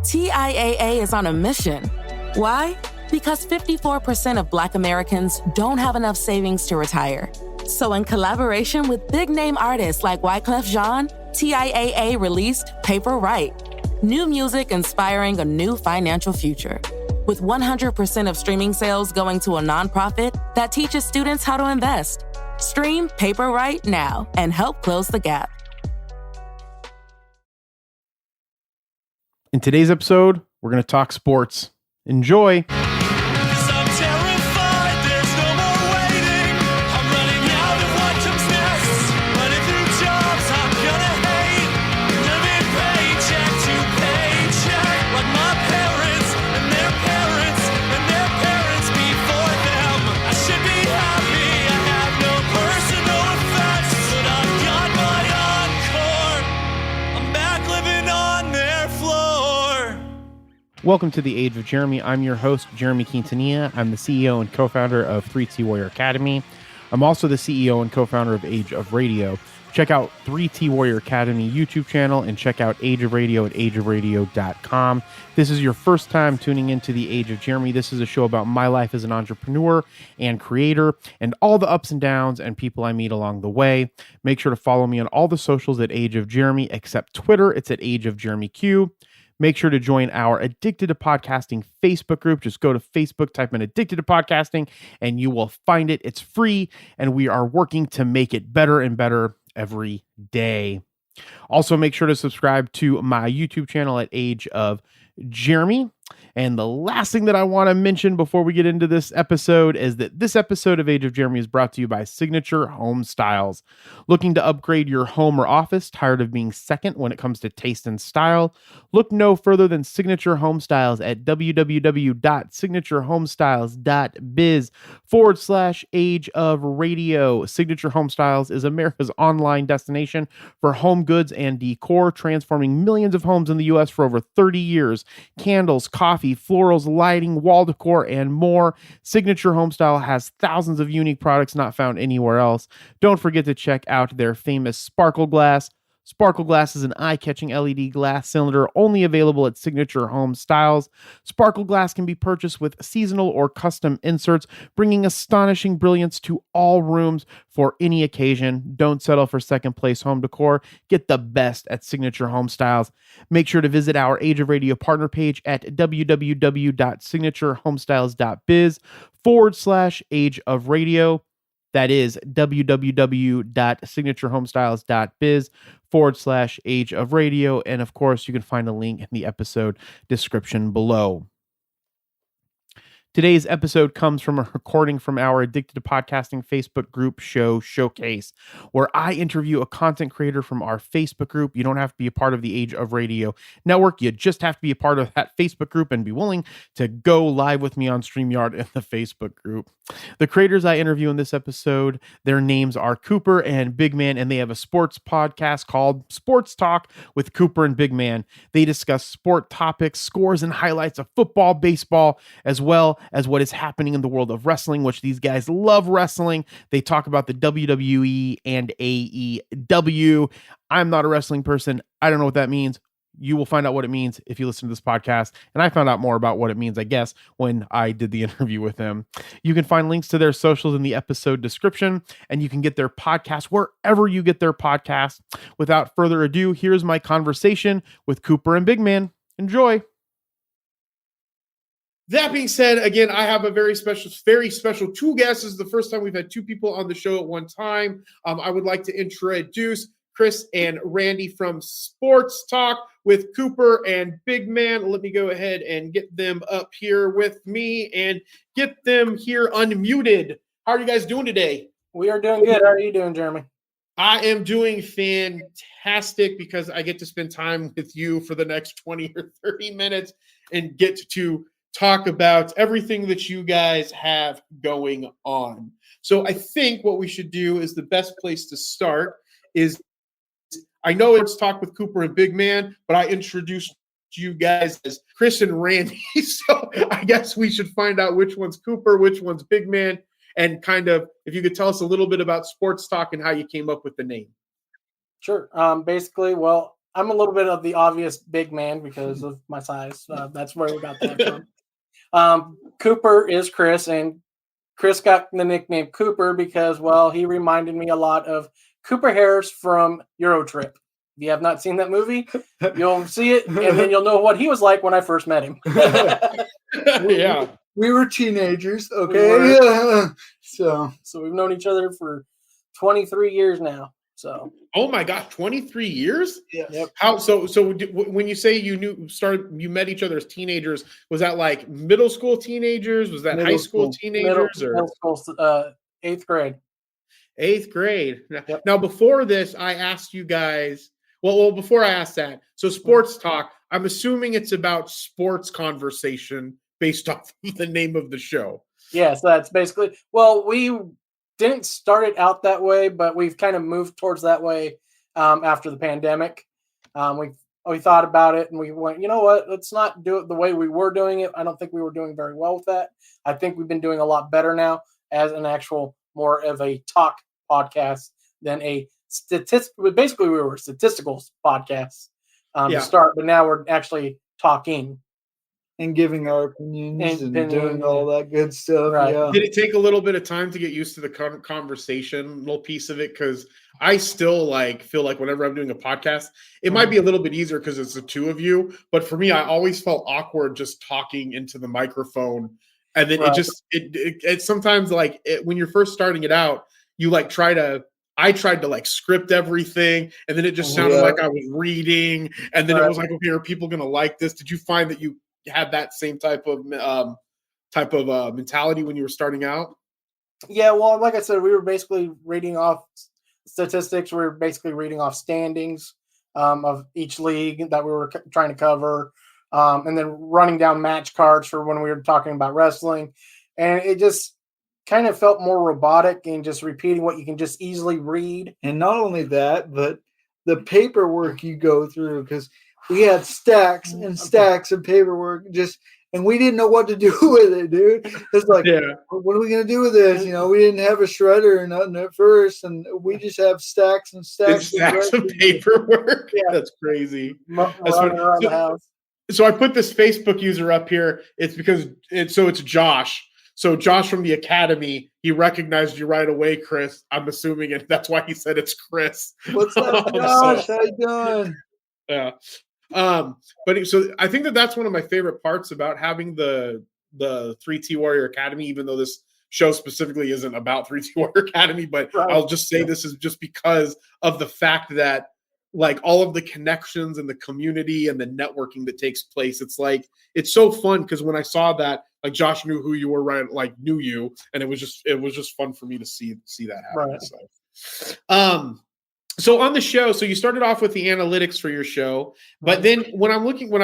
TIAA is on a mission. Why? Because 54% of Black Americans don't have enough savings to retire. So in collaboration with big-name artists like Wyclef Jean, TIAA released Paper Right, new music inspiring a new financial future. With 100% of streaming sales going to a nonprofit that teaches students how to invest. Stream Paper Right now and help close the gap. In today's episode, we're going to talk sports. Enjoy. Welcome to the Age of Jeremy. I'm your host, Jeremy Quintanilla. I'm the CEO and co-founder of 3T Warrior Academy. I'm also the CEO and co-founder of Age of Radio. Check out 3T Warrior Academy YouTube channel and check out Age of Radio at ageofradio.com. This is your first time tuning into the Age of Jeremy. This is a show about my life as an entrepreneur and creator and all the ups and downs and people I meet along the way. Make sure to follow me on all the socials at Age of Jeremy, except Twitter. It's at Age of Jeremy Q. Make sure to join our Addicted to Podcasting Facebook group. Just go to Facebook, type in Addicted to Podcasting, and you will find it. It's free, and we are working to make it better and better every day. Also, make sure to subscribe to my YouTube channel at Age of Jeremy. And the last thing that I want to mention before we get into this episode is that this episode of Age of Jeremy is brought to you by Signature Home Styles. Looking to upgrade your home or office? Tired of being second when it comes to taste and style? Look no further than Signature Home Styles at www.signaturehomestyles.biz/Age of Radio. Signature Home Styles is America's online destination for home goods and decor, transforming millions of homes in the U.S. for over 30 years. Candles, coffee, florals, lighting, wall decor, and more. Signature Homestyle has thousands of unique products not found anywhere else. Don't forget to check out their famous Sparkle Glass. Sparkle Glass is an eye-catching LED glass cylinder only available at Signature Home Styles. Sparkle Glass can be purchased with seasonal or custom inserts, bringing astonishing brilliance to all rooms for any occasion. Don't settle for second-place home decor. Get the best at Signature Home Styles. Make sure to visit our Age of Radio partner page at www.signaturehomestyles.biz/Age of Radio. That is www.signaturehomestyles.biz/Age of Radio. And of course, you can find a link in the episode description below. Today's episode comes from a recording from our Addicted to Podcasting Facebook group show showcase, where I interview a content creator from our Facebook group. You don't have to be a part of the Age of Radio network. You just have to be a part of that Facebook group and be willing to go live with me on StreamYard in the Facebook group. The creators I interview in this episode, their names are Cooper and Big Man, and they have a sports podcast called Sports Talk with Cooper and Big Man. They discuss sport topics, scores, and highlights of football, baseball, as well as what is happening in the world of wrestling, which these guys love wrestling. They talk about the WWE and AEW. I'm not a wrestling person. I don't know what that means. You will find out what it means if you listen to this podcast. And I found out more about what it means, I guess, when I did the interview with them. You can find links to their socials in the episode description, and you can get their podcast wherever you get their podcast. Without further ado, here's my conversation with Cooper and Big Man. Enjoy. That being said, again, I have a very special two guests. This is the first time we've had two people on the show at one time. I would like to introduce Chris and Randy from Sports Talk with Cooper and Big Man. Let me go ahead and get them up here with me and get them here unmuted. How are you guys doing today? We are doing good. How are you doing, Jeremy? I am doing fantastic because I get to spend time with you for the next 20 or 30 minutes and get to talk about everything that you guys have going on. So I think what we should do is the best place to start is, I know it's Talk with Cooper and Big Man, but I introduced you guys as Chris and Randy. So I guess we should find out which one's Cooper, which one's Big Man, and kind of, if you could tell us a little bit about Sports Talk and how you came up with the name. Sure. Basically, well, I'm a little bit of the obvious big man because of my size. That's where we got that from. Cooper is Chris, and Chris got the nickname Cooper because, well, he reminded me a lot of Cooper Harris from Eurotrip. If you have not seen that movie, you'll see it, and then you'll know what he was like when I first met him. Yeah. We were teenagers, okay? So we've known each other for 23 years now. So. Oh my gosh, 23 years? yes. Yep. How so when you say you met each other as teenagers, was that like middle school teenagers? Was that high school teenagers middle school, 8th grade? 8th grade. Yep. Now before this, I asked you guys, well, before I asked that, so sports talk, I'm assuming it's about sports conversation based off of the name of the show. Yes, that's basically, well, we didn't start it out that way, but we've kind of moved towards that way after the pandemic. We thought about it and we went, you know what, let's not do it the way we were doing it. I don't think we were doing very well with that. I think we've been doing a lot better now as an actual more of a talk podcast than a basically we were a statistical podcast to start, but now we're actually talking. And giving our opinions and doing all that good stuff. Right. Yeah. Did it take a little bit of time to get used to the conversational piece of it? Because I still feel like whenever I'm doing a podcast, it might be a little bit easier because it's the two of you. But for me, I always felt awkward just talking into the microphone. And then it sometimes when you're first starting it out, you I tried to script everything, and then it just sounded like I was reading. And then it was like, okay, are people going to like this? Did you find that you had that same type of mentality when you were starting out? Yeah, well, like I said, we were basically reading off statistics. We were basically reading off standings of each league that we were trying to cover, and then running down match cards for when we were talking about wrestling. And it just kind of felt more robotic and just repeating what you can just easily read. And not only that, but the paperwork you go through, because we had stacks and stacks of paperwork and we didn't know what to do with it, dude. It's like, what are we going to do with this? You know, we didn't have a shredder or nothing at first, and we just have stacks and stacks of paperwork. Yeah. That's crazy. Around the house. So I put this Facebook user up here. It's because it's Josh. So Josh from the Academy, he recognized you right away, Chris. I'm assuming, and that's why he said it's Chris. What's up, Josh? How you doing? Yeah. But so I think that's one of my favorite parts about having the 3T Warrior Academy, even though this show specifically isn't about 3T Warrior Academy, but I'll just say this is just because of the fact that all of the connections and the community and the networking that takes place. It's so fun because when I saw that, Josh knew who you were, knew you, and it was just fun for me to see that happen. Right. So on the show, so you started off with the analytics for your show, but then when I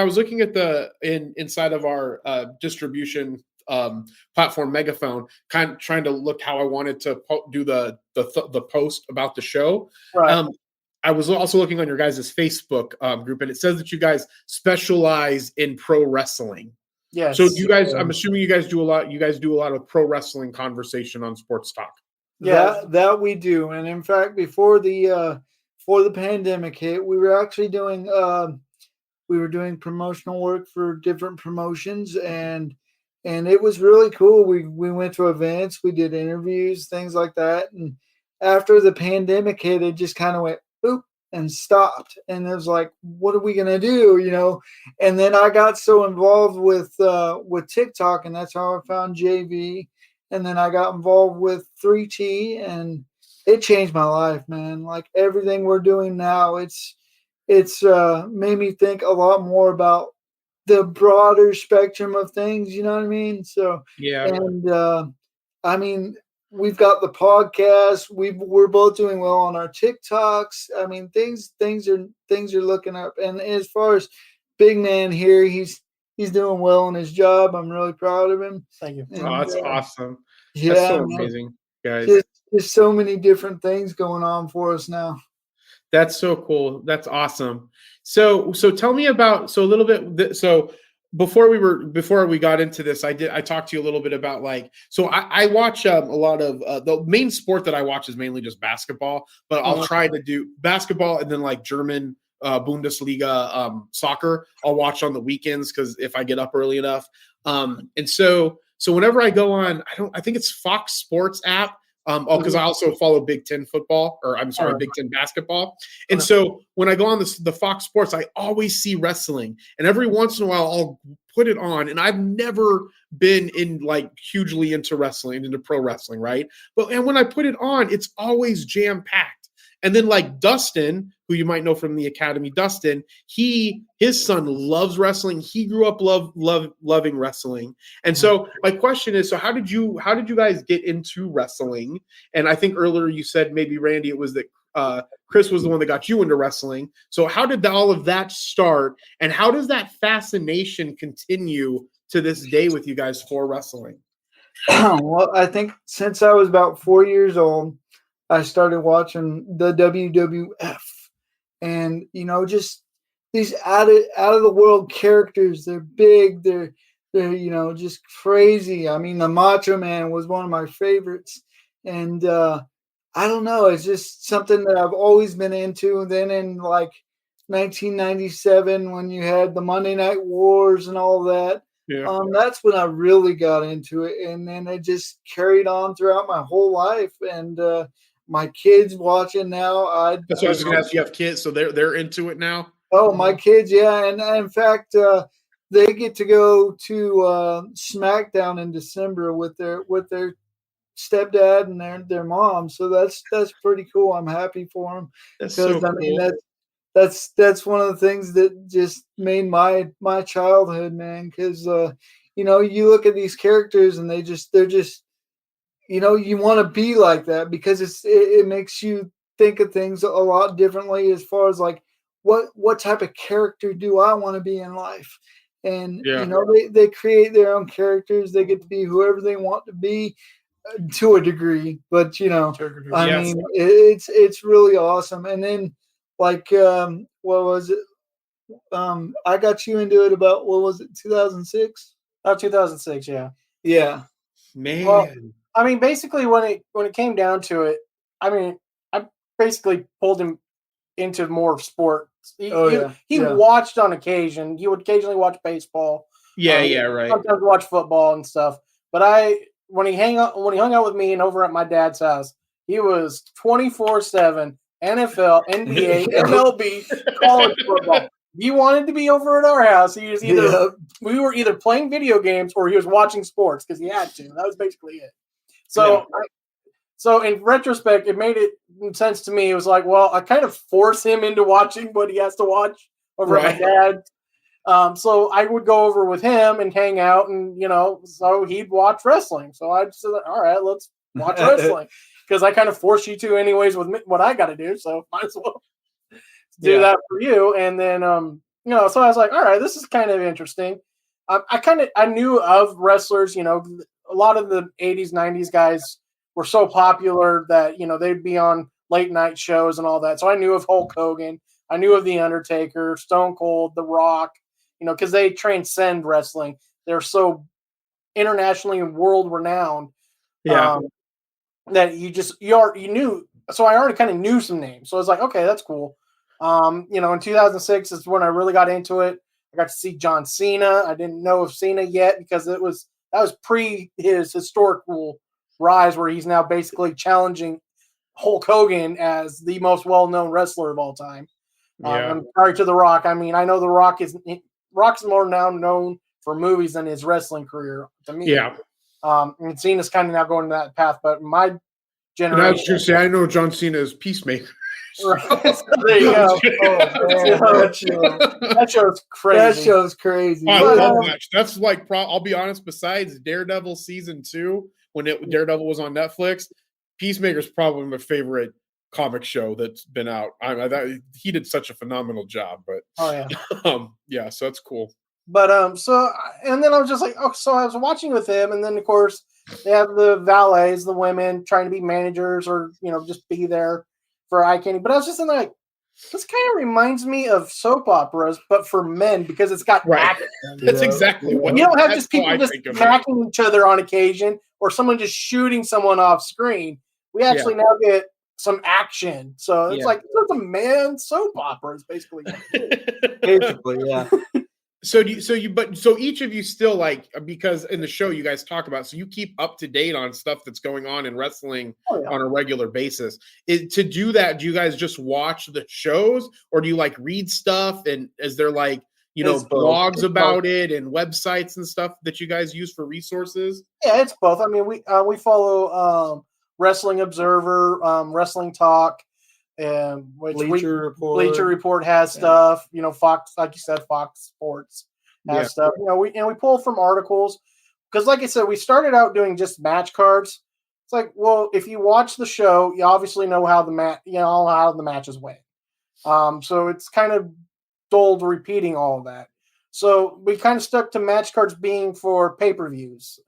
was looking at inside of our distribution platform Megaphone, kind of trying to look how I wanted to do the post about the show. Right. I was also looking on your guys' Facebook group, and it says that you guys specialize in pro wrestling. Yes. So you guys, I'm assuming you guys do a lot. You guys do a lot of pro wrestling conversation on Sports Talk. Yeah, that we do. And in fact, before the pandemic hit, we were actually doing promotional work for different promotions, and it was really cool. We went to events, we did interviews, things like that. And after the pandemic hit, it just kind of went boop and stopped. And it was like, what are we gonna do? You know? And then I got so involved with TikTok, and that's how I found JV. And then I got involved with 3T, and it changed my life, man. Everything we're doing now, it's made me think a lot more about the broader spectrum of things. You know what I mean? So yeah. And I mean, we've got the podcast. We're both doing well on our TikToks. I mean, things are looking up. And as far as Big Man here, he's doing well in his job. I'm really proud of him. Thank you. And, that's awesome. Yeah, that's so amazing, guys. There's so many different things going on for us now. That's so cool. That's awesome. So tell me about a little bit. So before we got into this, I talked to you a little bit about I watch a lot of the main sport that I watch is mainly just basketball, but I'll try to do basketball and then German Bundesliga soccer. I'll watch on the weekends because if I get up early enough. And so whenever I go on, I think it's Fox Sports app. Because I also follow Big Ten football, or I'm sorry, Big Ten basketball. And so when I go on the Fox Sports, I always see wrestling. And every once in a while, I'll put it on. And I've never been hugely into wrestling, into pro wrestling, right? And when I put it on, it's always jam-packed. And then like Dustin, who you might know from the Academy, Dustin, his son loves wrestling. He grew up loving wrestling. And so my question is, so how did you guys get into wrestling? And I think earlier you said maybe Randy, it was that Chris was the one that got you into wrestling. So how did all of that start? And how does that fascination continue to this day with you guys for wrestling? Well, I think since I was about 4 years old, I started watching the WWF, and just these out of the world characters. They're big. They're just crazy. I mean, the Macho Man was one of my favorites, and I don't know. It's just something that I've always been into. And then in like 1997, when you had the Monday Night Wars and all that. Yeah. That's when I really got into it, and then it just carried on throughout my whole life. And my kids watching now. That's what I was going to ask. You have kids, so they're into it now. Oh, my kids, yeah, and in fact, they get to go to SmackDown in December with their stepdad and their mom. So that's pretty cool. I'm happy for them because so I mean that's one of the things that just made my childhood, man. Because you look at these characters and they're just. You want to be like that because it makes you think of things a lot differently as far as like what type of character do I want to be in life? And they create their own characters. They get to be whoever they want to be to a degree, but I mean it's really awesome. And then like what was it? I got you into it about 2006? 2006, yeah. Yeah. Man. Well, I mean, basically, when it came down to it, I mean, I basically pulled him into more sports. He watched on occasion. He would occasionally watch baseball. Yeah, right. Sometimes watch football and stuff. But when he hung out with me and over at my dad's house, he was 24/7 NFL, NBA, MLB, college football. He wanted to be over at our house. He was we were either playing video games or he was watching sports because he had to. That was basically it. So in retrospect, it made it sense to me. It was like, well, I kind of force him into watching what he has to watch over at my dad. So I would go over with him and hang out, and so he'd watch wrestling. So I'd say, all right, let's watch wrestling because I kind of force you to anyways with what I got to do. So might as well do that for you. And then so I was like, all right, this is kind of interesting. I knew of wrestlers, a lot of the 80s, 90s guys were so popular that, they'd be on late night shows and all that. So I knew of Hulk Hogan. I knew of The Undertaker, Stone Cold, The Rock, because they transcend wrestling. They're so internationally and world renowned that you knew. So I already kind of knew some names. So I was like, okay, that's cool. In 2006 is when I really got into it. I got to see John Cena. I didn't know of Cena yet because that was pre his historical rise where he's now basically challenging Hulk Hogan as the most well-known wrestler of all time. And prior to The Rock, I mean, I know The Rock's more now known for movies than his wrestling career to me. Yeah. And Cena's kind of now going down that path, but my generation. And I was going to say, I know John Cena is Peacemaker. Right. There you go. That show's crazy. That show's crazy. I love that. That's like, I'll be honest, besides Daredevil season 2, when Daredevil was on Netflix, Peacemaker's probably my favorite comic show that's been out. He did such a phenomenal job, but so that's cool. But so and then I was just like, so I was watching with him, and then of course they have the valets, the women trying to be managers or just be there for eye candy. But I was just like, this kind of reminds me of soap operas, but for men because it's got action. That's exactly what you don't have just people just attacking each other on occasion or someone just shooting someone off screen. We actually now get some action. So it's Yeah. like it's a man soap opera is basically. Basically, yeah. So each of you still, like, because in the show you guys talk about, so you keep up to date on stuff that's going on in wrestling Oh, yeah. on a regular basis. To do that, do you guys just watch the shows, or do you like read stuff? And is there like, It's both. blogs It's about it and websites and stuff that you guys use for resources? Yeah, it's both. I mean, we follow Wrestling Observer, Wrestling Talk, which Bleacher Bleacher Report. Report has stuff. Fox, like you said, Fox Sports has Yeah. stuff. We pull from articles because, like I said, we started out doing just match cards. It's like, well, if you watch the show, you obviously know how how the matches went. So it's kind of dull repeating all of that. So we kind of stuck to match cards being for pay-per-views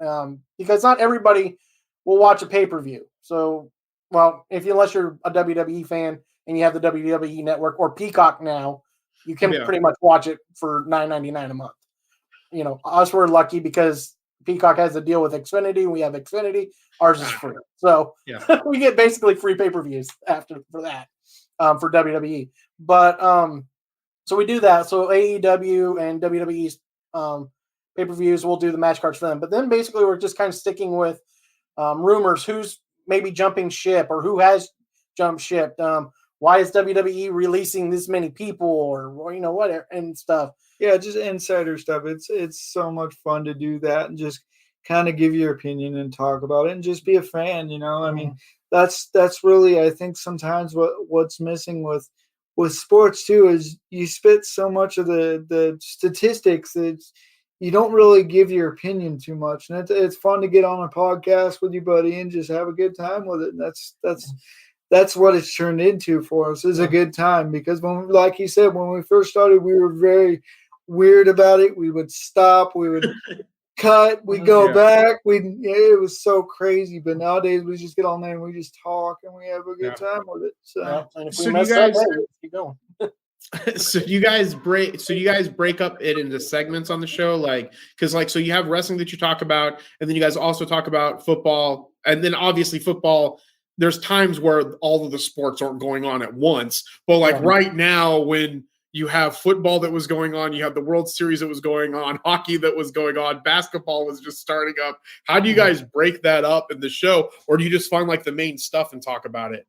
because not everybody will watch a pay-per-view. So, well, unless you're a WWE fan and you have the WWE Network or Peacock now, you can pretty much watch it for $9.99 a month. Us, we're lucky because Peacock has a deal with Xfinity. We have Xfinity. Ours is free. So we get basically free pay-per-views for that for WWE. But so we do that. So AEW and WWE's pay-per-views, we'll do the match cards for them. But then basically we're just kind of sticking with rumors, who's maybe jumping ship or who has jumped ship. Why is WWE releasing this many people or whatever and stuff. Yeah, just insider stuff. It's so much fun to do that and just kind of give your opinion and talk about it and just be a fan. I mean, that's really, I think sometimes what's missing with sports too is you spit so much of the statistics that you don't really give your opinion too much, and it's fun to get on a podcast with your buddy and just have a good time with it. And that's what it's turned into for us, is a good time, because like you said, when we first started, we were very weird about it. We would stop, we would cut, we go back. It was so crazy. But nowadays we just get on there and we just talk and we have a good time with it. So, and if So we you mess guys- up, hey, keep going. So you guys break up it into segments on the show, so you have wrestling that you talk about, and then you guys also talk about football, and then obviously football, there's times where all of the sports aren't going on at once, but right now, when you have football that was going on, you have the World Series that was going on, hockey that was going on, basketball was just starting up. How do you guys break that up in the show, or do you just find like the main stuff and talk about it?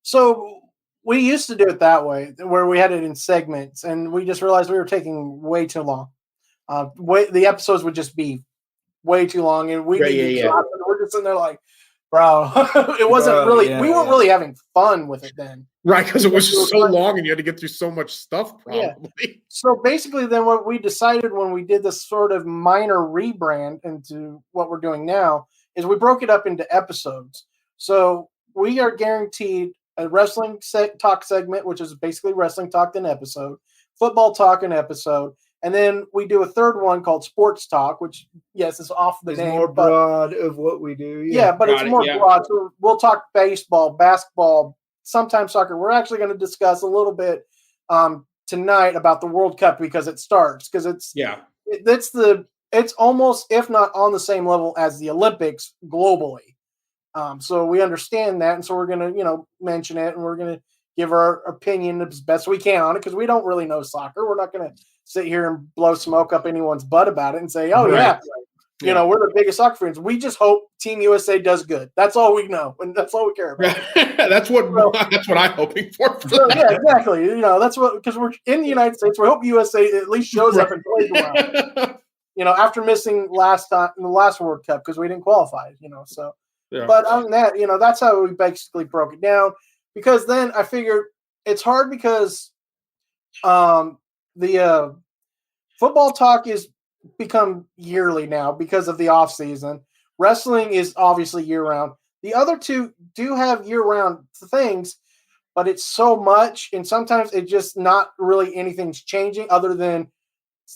So we used to do it that way, where we had it in segments, and we just realized we were taking way too long. The episodes would just be way too long, and we're just sitting there like, bro, it wasn't we weren't really having fun with it then. Right, because it was just so long and you had to get through so much stuff, probably. Yeah. So basically, then what we decided when we did this sort of minor rebrand into what we're doing now is we broke it up into episodes. So we are guaranteed a wrestling talk segment, which is basically wrestling talk an episode, football talk an episode, and then we do a third one called sports talk, which is off the name, more broad of what we do. Yeah, but it's more broad. So we'll talk baseball, basketball, sometimes soccer. We're actually going to discuss a little bit tonight about the World Cup because it starts. Because it's almost, if not on the same level as the Olympics globally. So we understand that, and so we're going to mention it, and we're going to give our opinion as best we can on it, because we don't really know soccer. We're not going to sit here and blow smoke up anyone's butt about it and say, we're the biggest soccer fans. We just hope Team USA does good. That's all we know, and that's all we care about. that's what I'm hoping for. Yeah, exactly. That's because we're in the United States. We hope USA at least shows up and plays well. After missing the last World Cup because we didn't qualify. So. Yeah. But other than that, that's how we basically broke it down, because then I figured it's hard because the football talk is become yearly now because of the off season. Wrestling is obviously year round. The other two do have year round things, but it's so much, and sometimes it's just not really anything's changing other than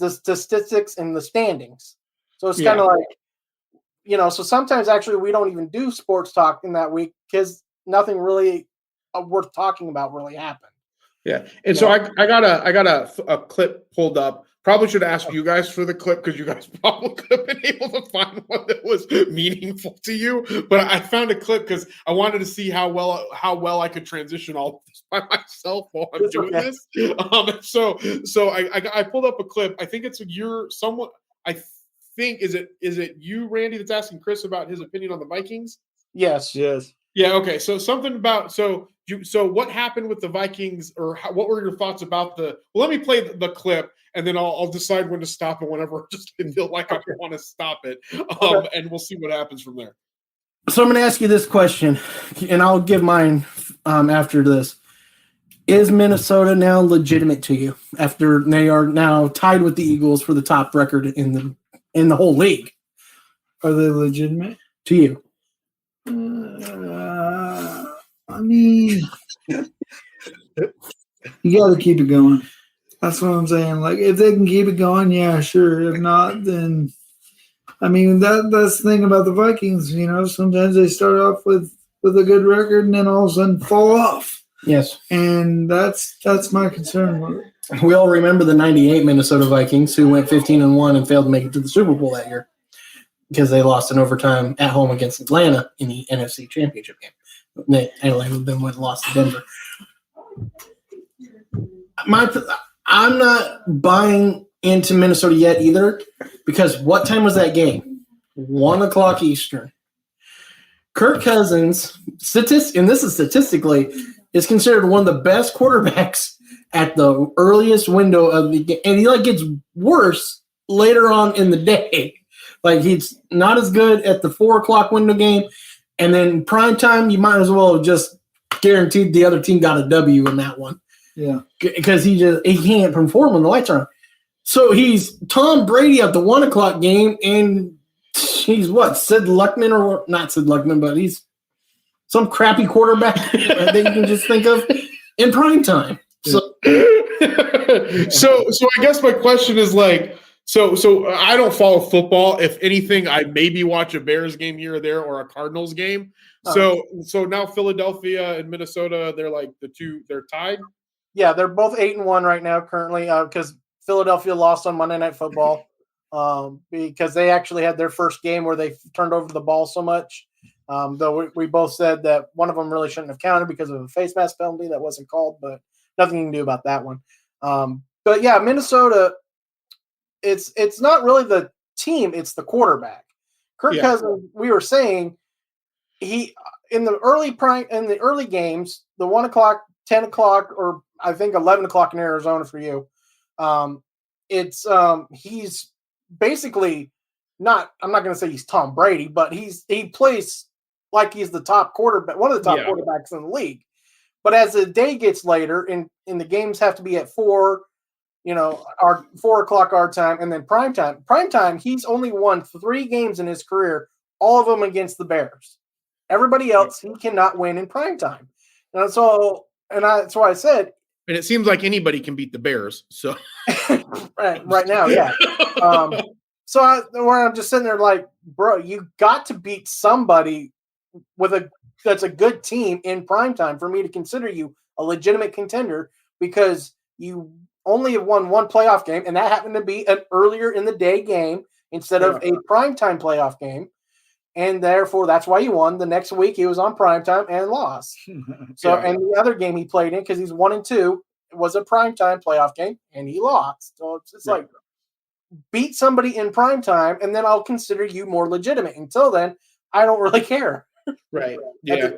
the statistics and the standings. So it's kind of like, so sometimes actually we don't even do sports talk in that week because nothing really worth talking about really happened. Yeah. And so I got a clip pulled up Probably should ask you guys for the clip because you guys probably could have been able to find one that was meaningful to you. But I found a clip because I wanted to see how well I could transition all of this by myself while I'm doing this. So I pulled up a clip. I think it's someone. I think is it you, Randy, that's asking Chris about his opinion on the Vikings? Yes. Yeah. Okay. So something about so what happened with the Vikings, or what were your thoughts about the? Well, let me play the clip, and then I'll decide when to stop it whenever I just feel like I want to stop it, and we'll see what happens from there. So I'm going to ask you this question, and I'll give mine after this. Is Minnesota now legitimate to you after they are now tied with the Eagles for the top record in the whole league? Are they legitimate to you? I mean, you got to keep it going. That's what I'm saying. Like, if they can keep it going, yeah, sure. If not, then I mean that's the thing about the Vikings. You know, sometimes they start off with a good record and then all of a sudden fall off. Yes, and that's my concern with it. We all remember the '98 Minnesota Vikings, who went 15-1 and failed to make it to the Super Bowl that year because they lost in overtime at home against Atlanta in the NFC Championship game. Atlanta then went and lost to Denver. I'm not buying into Minnesota yet either, because what time was that game? 1:00 Eastern. Kirk Cousins, and this is statistically, is considered one of the best quarterbacks at the earliest window of the game, and he gets worse later on in the day. He's not as good at the 4:00 window game. And then prime time, you might as well have just guaranteed the other team got a W in that one. Yeah. Because he can't perform when the lights are on. So he's Tom Brady at the 1:00 game, and he's Sid Luckman, or not Sid Luckman, but he's some crappy quarterback that you can just think of in prime time. So I guess my question is So I don't follow football. If anything, I maybe watch a Bears game here or there, or a Cardinals game. So now Philadelphia and Minnesota, they're tied. Yeah, they're both 8-1 right now currently, because Philadelphia lost on Monday Night Football because they actually had their first game where they turned over the ball so much. Though we both said that one of them really shouldn't have counted because of a face mask penalty that wasn't called, but nothing you can do about that one. But yeah, Minnesota. It's not really the team; it's the quarterback. Kirk Cousins. We were saying he in the early games, the 1:00, 10:00, or I think 11:00 in Arizona for you. He's basically not. I'm not going to say he's Tom Brady, but he plays like he's the top quarterback, one of the top quarterbacks in the league. But as the day gets later, and the games have to be at 4. Our 4:00 our time, and then prime time. Prime time, he's only won 3 games in his career, all of them against the Bears. Everybody else, he cannot win in prime time. And that's why I said. And it seems like anybody can beat the Bears. So right now, yeah. Where I'm just sitting there like, bro, you got to beat somebody that's a good team in prime time for me to consider you a legitimate contender, because you only have won one playoff game, and that happened to be an earlier in the day game instead of a primetime playoff game. And therefore, that's why he won. The next week, he was on primetime and lost. And the other game he played in, because he's 1-2, it was a primetime playoff game, and he lost. So it's like, beat somebody in primetime, and then I'll consider you more legitimate. Until then, I don't really care. Right. Yeah.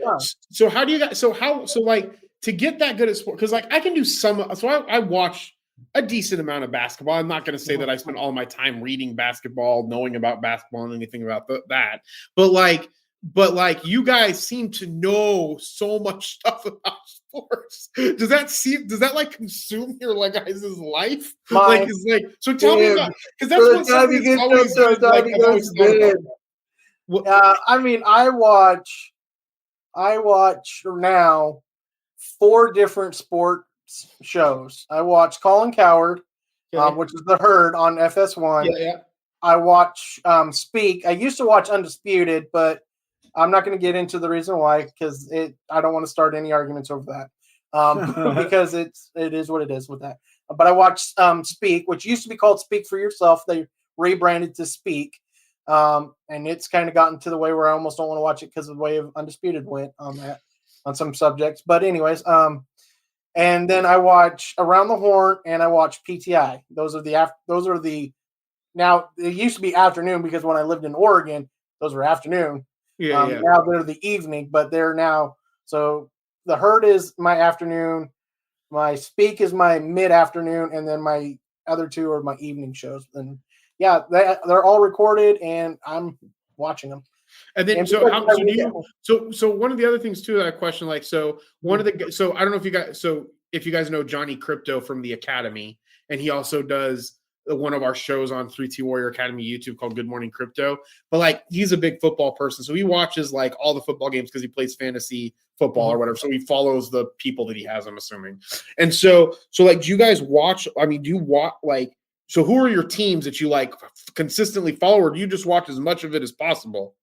So how do you guys? To get that good at sport, because I can do some. So I watch a decent amount of basketball. I'm not going to say that I spend all my time reading basketball, knowing about basketball and anything about that. But you guys seem to know so much stuff about sports. Does that consume your guys' life? So tell me about, because that's what something that's always good. I mean, I watch now 4 different sports shows. I watch Colin Cowherd, which is The Herd on FS1. Yeah. I watch Speak. I used to watch Undisputed, but I'm not going to get into the reason why, because I don't want to start any arguments over that. Because it is what it is with that. But I watched Speak, which used to be called Speak for Yourself. They rebranded to Speak. And it's kind of gotten to the way where I almost don't want to watch it because of the way of Undisputed went on some subjects. But anyways, and then I watch Around the Horn and I watch PTI. Those are the now they used to be afternoon because when I lived in Oregon, those were afternoon. Yeah. Now they're the evening, but they're now so the Herd is my afternoon, my Speak is my mid-afternoon, and then my other two are my evening shows. And yeah, they're all recorded, and I'm watching them. And then, And so because how, so do you, so one of the other things too that I question, like, so one of the, so I don't know if you guys know Johnny Crypto from the Academy, and he also does one of our shows on 3T Warrior Academy YouTube called Good Morning Crypto. But like, he's a big football person, so he watches like all the football games because he plays fantasy football or whatever. So he follows the people that he has, I'm assuming. And so like, do you guys watch? I mean, do you watch like? So who are your teams that you like consistently follow, or do you just watch as much of it as possible?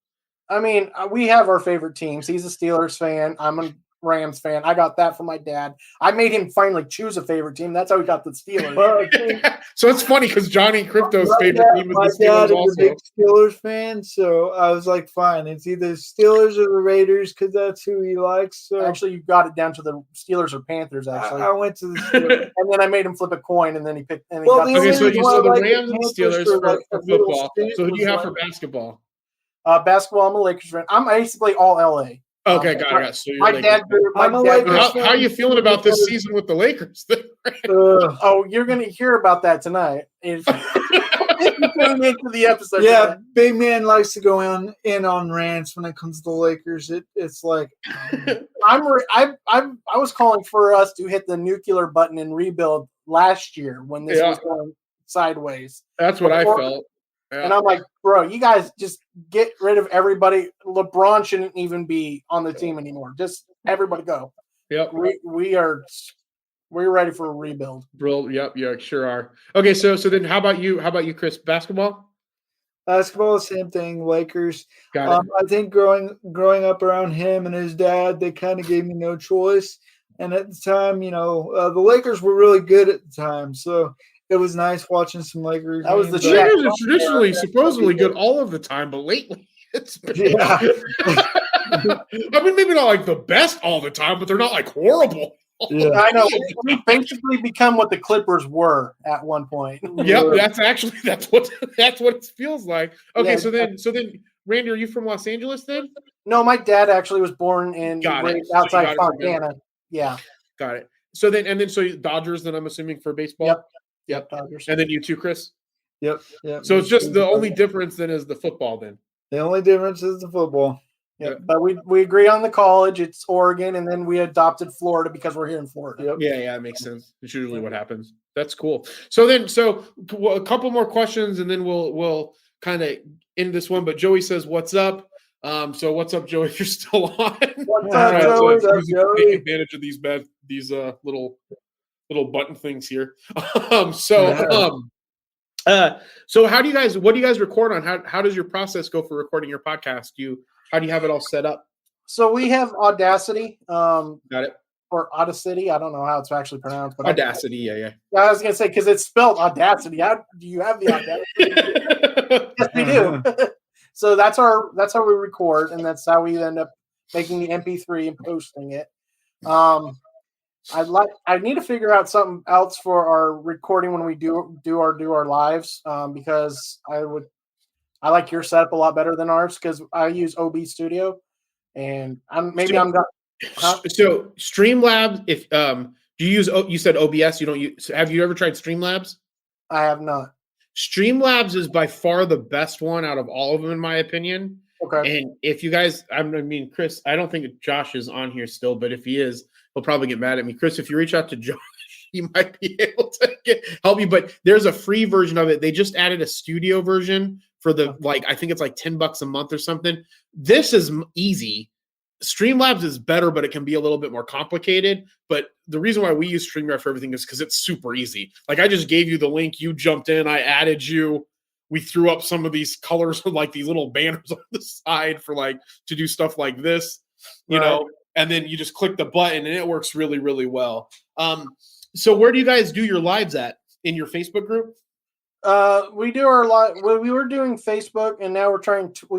I mean, we have our favorite teams. He's a Steelers fan. I'm a Rams fan. I got that from my dad. I made him finally choose a favorite team. That's how he got the Steelers. So it's funny because Johnny Crypto's favorite team is my the Steelers dad is also. a big Steelers fan, so I was like, fine, it's either Steelers or the Raiders because that's who he likes. So Actually, you got it down to the Steelers or Panthers, actually. I went to the Steelers. And then I made him flip a coin, and then he picked. And he Well, got the Okay, the so only you reason saw the why I like Rams the and the Panthers Steelers for, like, for a little football. stint So who do you was have for like- basketball? basketball. I'm a Lakers fan. I'm basically all LA. Okay, got it. So you're My like, dad. I'm a My dad Lakers how are you feeling about this season with the Lakers? Oh, you're going to hear about that tonight. If you tune into the episode. Yeah, tonight. big man likes to go in on rants when it comes to the Lakers. It's like I was calling for us to hit the nuclear button and rebuild last year when this was going sideways. That's what I felt. Yeah. And I'm like, bro, you guys just get rid of everybody. LeBron shouldn't even be on the team anymore. Just everybody go. Yep. We're ready for a rebuild. Bro, yep, yeah, sure are. Okay, so then how about you? How about you, Chris? Basketball? basketball, same thing. Lakers. Got it. I think growing up around him and his dad, they kind of gave me no choice. And at the time, the Lakers were really good at the time, so it was nice watching some Lakers. That was the games. The Lakers Shaq. are traditionally supposedly good all of the time, but lately it's been Yeah. I mean, maybe not like the best all the time, but they're not like horrible. Yeah. I know. We basically become what the Clippers were at one point. Yep, that's what it feels like. Okay, Yeah. so then Randy, are you from Los Angeles then? No, my dad actually was born and Got it. raised So you outside got it from him. Fontana. Yeah. Got it. So Dodgers then I'm assuming for baseball. Yep. Dodgers. And then you too, Chris. Yep. So it's just the only difference then is the football then. The only difference is the football. Yeah, but we agree on the college. It's Oregon, and then we adopted Florida because we're here in Florida. Yep. Yeah, it makes sense. It's usually what happens. That's cool. So a couple more questions, and then we'll kind of end this one. But Joey says, "What's up?" So what's up, Joey? If you're still on, What's All up, right, Joey? so What's take up, Joey? advantage of these little button things here. So what do you guys record on? How does your process go for recording your podcast? How do you have it all set up? So we have Audacity, Got it. or Audacity. I don't know how it's actually pronounced, but Audacity, yeah. I was gonna say because it's spelled Audacity. How do you have the Audacity? Yes, we do. So that's how we record, and that's how we end up making the MP3 and posting it. I need to figure out something else for our recording when we do our lives, because I like your setup a lot better than ours because I use OB Studio, and I'm not. So Streamlabs, if do you use? You said OBS. You don't use. Have you ever tried Streamlabs? I have not. Streamlabs is by far the best one out of all of them, in my opinion. Okay. And if you guys, Chris, I don't think Josh is on here still, but if he is, he'll probably get mad at me. Chris, if you reach out to Josh, he might be able to help you. But there's a free version of it. They just added a studio version for I think it's like $10 a month or something. This is easy. Streamlabs is better, but it can be a little bit more complicated. But the reason why we use StreamYard for everything is because it's super easy. Like I just gave you the link, you jumped in, I added you. We threw up some of these colors of like these little banners on the side for to do stuff like this, you know, and then you just click the button and it works really, really well. So where do you guys do your lives at? In your Facebook group? We do our live. We were doing Facebook, and now we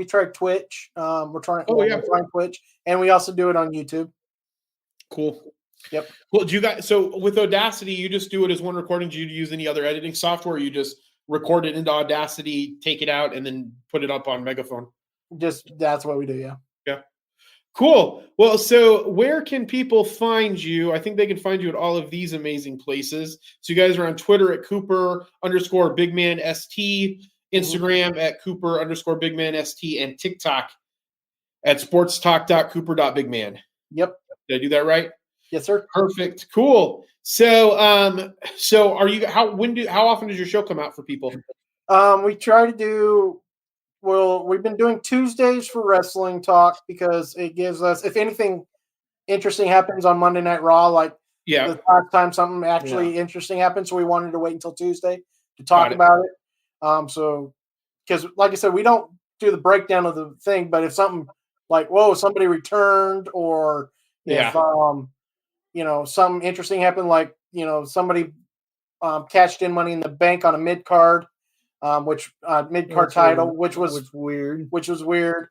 tried Twitch. We're trying Twitch, and we also do it on YouTube. Cool. Yep. Well, do you guys? So with Audacity, you just do it as one recording. Do you use any other editing software? Or you just record it into Audacity, take it out, and then put it up on Megaphone? That's what we do. Yeah. Yeah. Cool. Well, so where can people find you? I think they can find you at all of these amazing places. So you guys are on Twitter at Cooper_BigmanST, Instagram at Cooper_BigmanST, and TikTok at sportstalk.cooper.bigman. Yep. Did I do that right? Yes, sir. Perfect. Cool. So, are you, how often does your show come out for people? We try to do, we've been doing Tuesdays for wrestling talk because it gives us, if anything interesting happens on Monday Night Raw, like the last time something actually interesting happened, so we wanted to wait until Tuesday to talk about it. So, because like I said, we don't do the breakdown of the thing, but if something like, whoa, somebody returned, or if something interesting happened, like somebody cashed in Money in the Bank on a mid card. Mid card title, which was weird.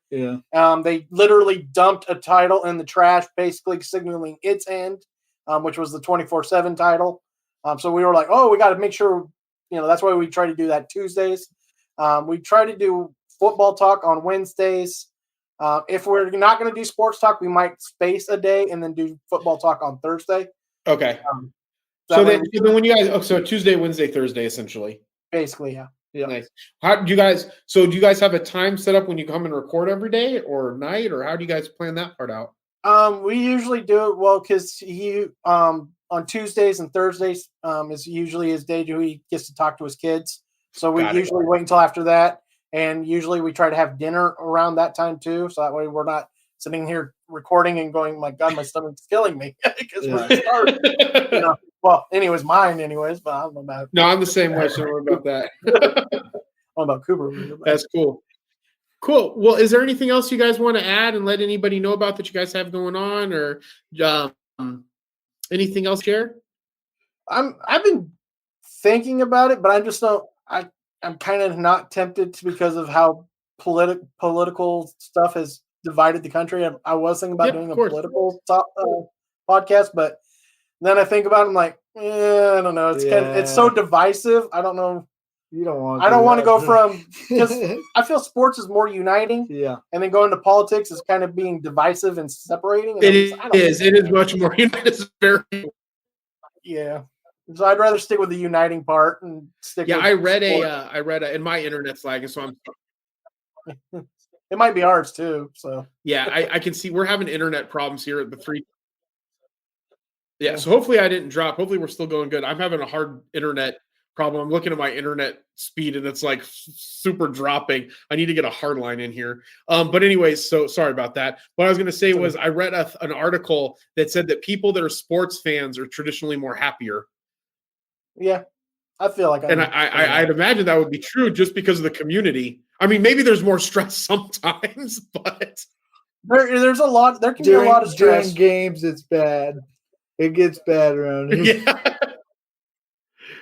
Yeah. They literally dumped a title in the trash, basically signaling its end, which was the 24/7 title. So we were like, oh, we got to make sure, that's why we try to do that Tuesdays. We try to do football talk on Wednesdays. If we're not going to do sports talk, we might space a day and then do football talk on Thursday. Okay. So then when you guys, so Tuesday, Wednesday, Thursday, essentially. Basically, yeah. Yeah. Nice. Do you guys have a time set up when you come and record every day or night, or how do you guys plan that part out? We usually do it because he on Tuesdays and Thursdays is usually his day he gets to talk to his kids. So we usually wait until after that, and usually we try to have dinner around that time too, so that way we're not sitting here recording and going, my God, my stomach's killing me because we're starving. Well, anyways, mine anyways, but I don't know about. No, I'm the same way. So worry about that. What about Cooper? That's cool. Cool. Well, is there anything else you guys want to add and let anybody know about that you guys have going on, or anything else, share? I've been thinking about it, but I just don't. I'm kind of not tempted because of how political stuff has divided the country. I was thinking about doing a political podcast, but then I think about it, I'm like, I don't know. It's so divisive. I don't know. You don't want. I don't want to go from, because I feel sports is more uniting. Yeah. And then going to politics is kind of being divisive and separating. And it is much more united. Yeah. So I'd rather stick with the uniting part and stick. Yeah, with I read and my internet's lagging, so I'm. It might be ours too. So yeah, I can see we're having internet problems here at the 3. Yeah, so hopefully I didn't drop. Hopefully we're still going good. I'm having a hard internet problem. I'm looking at my internet speed and it's like super dropping. I need to get a hard line in here. But anyways, so sorry about that. What I was going to say was I read an article that said that people that are sports fans are traditionally more happier. Yeah, I feel like I'd imagine that would be true just because of the community. I mean, maybe there's more stress sometimes, but there's a lot. There can be a lot of stress. During games, it's bad. It gets bad around here. Yeah.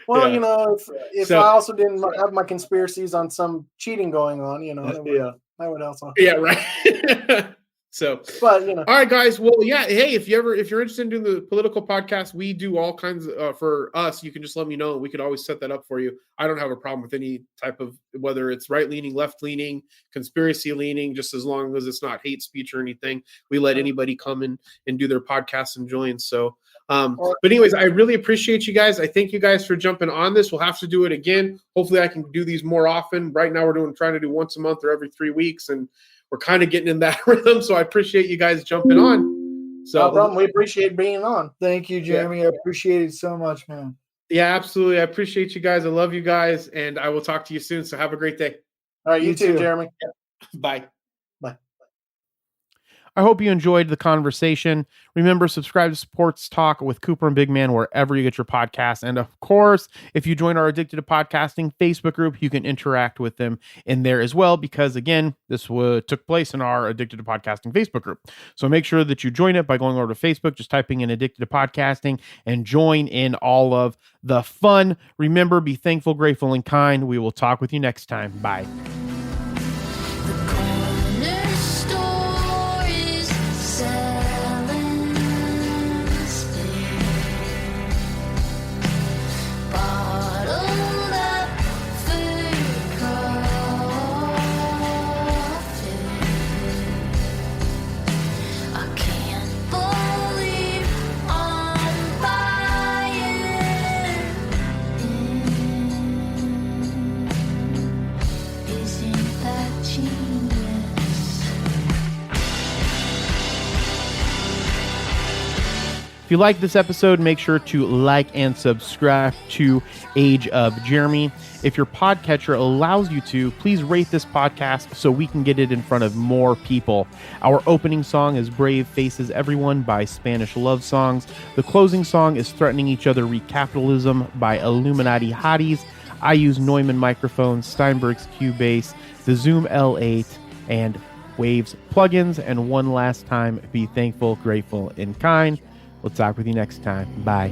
Well, if I also didn't have my conspiracies on some cheating going on, that would also. Yeah, right. So, but all right, guys. Well, yeah. Hey, if you're interested in doing the political podcast, we do all kinds for us. You can just let me know. We could always set that up for you. I don't have a problem with any type of, whether it's right leaning, left leaning, conspiracy leaning, just as long as it's not hate speech or anything. We let anybody come in and do their podcast and join. So, but anyways, I really appreciate you guys. I thank you guys for jumping on this. We'll have to do it again. Hopefully I can do these more often. Right now we're trying to do once a month or every 3 weeks, and we're kind of getting in that rhythm. So I appreciate you guys jumping on. So no problem. We appreciate being on. Thank you, Jeremy. I appreciate it so much, man. Yeah, absolutely. I appreciate you guys. I love you guys, and I will talk to you soon. So have a great day. All right. You too, Jeremy. Bye. I hope you enjoyed the conversation. Remember, subscribe to Sports Talk with Cooper and Big Man wherever you get your podcasts. And of course, if you join our Addicted to Podcasting Facebook group, you can interact with them in there as well, because again, this took place in our Addicted to Podcasting Facebook group. So make sure that you join it by going over to Facebook, just typing in Addicted to Podcasting, and join in all of the fun. Remember, be thankful, grateful, and kind. We will talk with you next time. Bye. If you like this episode, make sure to like and subscribe to Age of Jeremy. If your podcatcher allows you to, please rate this podcast so we can get it in front of more people. Our opening song is Brave Faces Everyone by Spanish Love Songs. The closing song is Threatening Each Other Recapitalism by Illuminati Hotties. I use Neumann microphones, Steinberg's Cubase, the Zoom L8, and Waves plugins. And one last time, be thankful, grateful, and kind. We'll talk with you next time. Bye.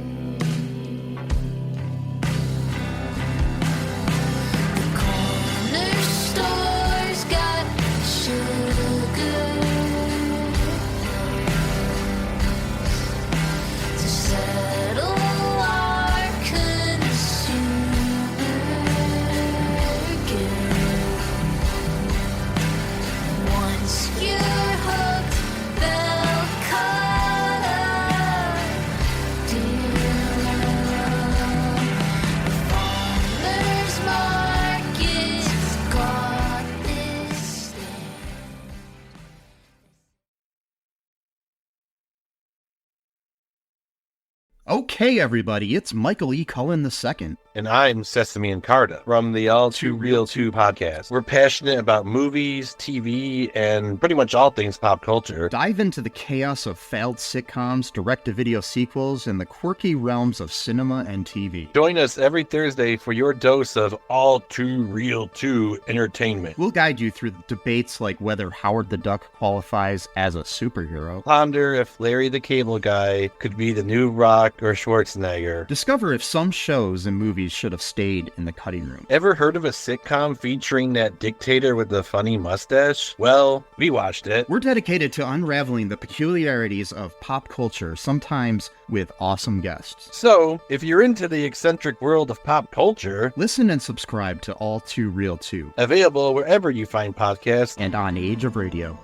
Okay, everybody, it's Michael E. Cullen II. And I'm Sesame and Carta from the All Too Real 2 podcast. We're passionate about movies, TV, and pretty much all things pop culture. Dive into the chaos of failed sitcoms, direct-to-video sequels, and the quirky realms of cinema and TV. Join us every Thursday for your dose of All Too Real 2 entertainment. We'll guide you through debates like whether Howard the Duck qualifies as a superhero. Ponder if Larry the Cable Guy could be the new Rock or Schwarzenegger. Discover if some shows and movies should have stayed in the cutting room. Ever heard of a sitcom featuring that dictator with the funny mustache? Well, we watched it. We're dedicated to unraveling the peculiarities of pop culture, sometimes with awesome guests. So, if you're into the eccentric world of pop culture, listen and subscribe to All Too Real 2. Available wherever you find podcasts and on Age of Radio.